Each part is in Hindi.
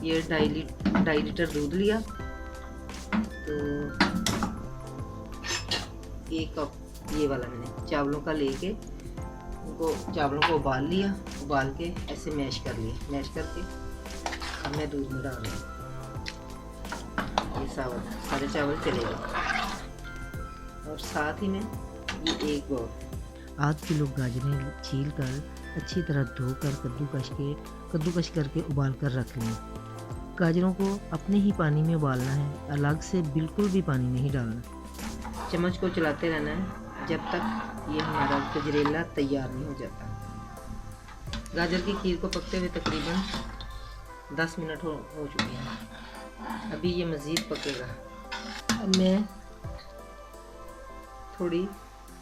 ये 2.5 लीटर दूध लिया, तो 1 कप ये वाला मैंने चावलों का लेके उनको चावलों को उबाल लिया, उबाल के ऐसे मैश कर लिया। मैश करके अब मैं दूध में डाल रही हूँ। ये सारे चावल चले गए। और साथ ही में ये एक बाउल आध किलो गाजरें छील कर अच्छी तरह धोकर कद्दूकश करके उबाल कर रख लें। गाजरों को अपने ही पानी में उबालना है, अलग से बिल्कुल भी पानी नहीं डालना। चम्मच को चलाते रहना है जब तक ये हमारा गजरेला तैयार नहीं हो जाता। गाजर की खीर को पकते हुए तकरीबन 10 मिनट हो चुके हैं। अभी ये मज़ीद पकेगा। अब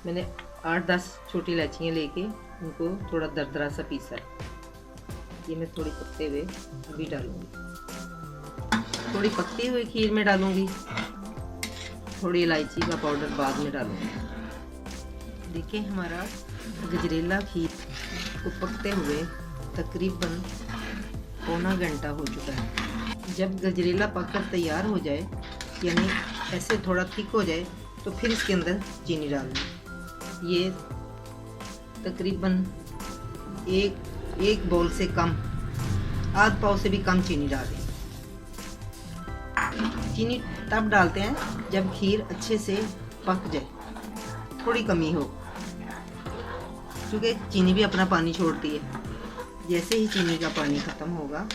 मैंने 8-10 छोटी इलायचियाँ लेके उनको थोड़ा दरदरा सा पीसा है। ये मैं थोड़ी पकते हुए अभी डालूँगी। थोड़ी पकती हुई खीर में डालूँगी, थोड़ी इलायची का पाउडर बाद में डालूँगी। देखिए हमारा गजरेला खीर को पकते हुए तकरीबन पौना घंटा हो चुका है। जब गजरेला पककर तैयार हो जाए, यानी ऐसे थोड़ा थिक हो जाए, तो फिर इसके अंदर चीनी डालनी। ये तकरीबन एक बाउल से कम, आध पाव से भी कम चीनी डालें। चीनी तब डालते हैं जब खीर अच्छे से पक जाए, थोड़ी कमी हो, क्योंकि चीनी भी अपना पानी छोड़ती है। जैसे ही चीनी का पानी ख़त्म होगा,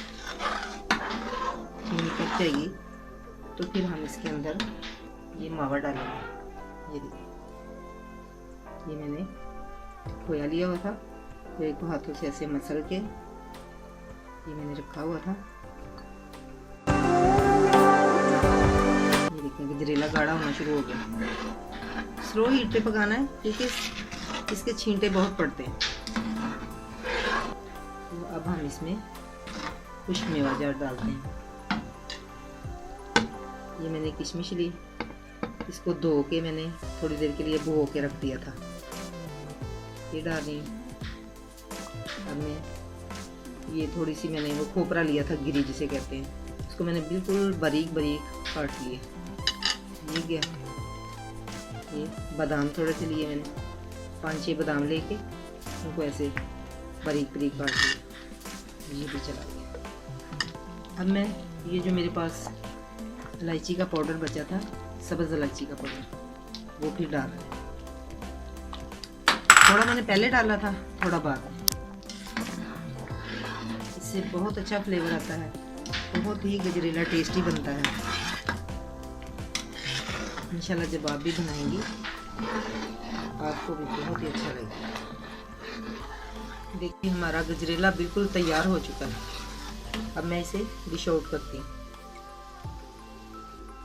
चीनी पक जाएगी, तो फिर हम इसके अंदर ये मावा डालेंगे। ये देखिए, ये मैंने खोया लिया हुआ था, खोए को हाथों से ऐसे मसल के ये मैंने रखा हुआ था। ये देखिए गजरेला गाढ़ा होना शुरू हो गया। स्लो हीट पे पकाना है क्योंकि इसके छींटे बहुत पड़ते हैं। तो अब हम इसमें कुछ मेवा जार डालते हैं। ये मैंने किशमिश ली, इसको धो के मैंने थोड़ी देर के लिए भिगो के रख दिया था। ये डाल रही हूँ। अब मैं ये थोड़ी सी मैंने वो खोपरा लिया था, गिरी जिसे कहते हैं, इसको मैंने बिल्कुल बारीक काट लिया। ये गया। ये बादाम थोड़े से लिए मैंने, 5-6 बादाम लेके उनको ऐसे बारीक काट लिया। ये भी चला गया। अब मैं ये जो मेरे पास इलायची का पाउडर बचा था, सब्ज़ इलायची का पाउडर, वो फिर डाल रहा है। थोड़ा मैंने पहले डाला था, थोड़ा बाद में। इससे बहुत अच्छा फ्लेवर आता है, बहुत ही गजरेला टेस्टी बनता है। इंशाल्लाह जब आप भी बनाएंगी आपको भी बहुत ही अच्छा लगेगा। देखिए हमारा गजरेला बिल्कुल तैयार हो चुका है। अब मैं इसे डिश आउट करती हूँ,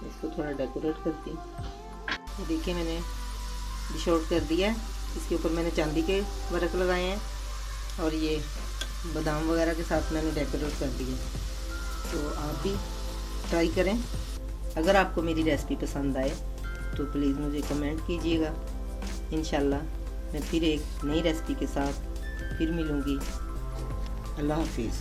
इसको थोड़ा डेकोरेट करती हूँ। देखिए मैंने डिश आउट कर दिया है। इसके ऊपर मैंने चांदी के वर्क लगाए हैं और ये बादाम वगैरह के साथ मैंने डेकोरेट कर दिया। तो आप भी ट्राई करें। अगर आपको मेरी रेसिपी पसंद आए तो प्लीज़ मुझे कमेंट कीजिएगा। इंशाल्लाह मैं फिर एक नई रेसिपी के साथ फिर मिलूँगी। अल्लाह हाफिज़।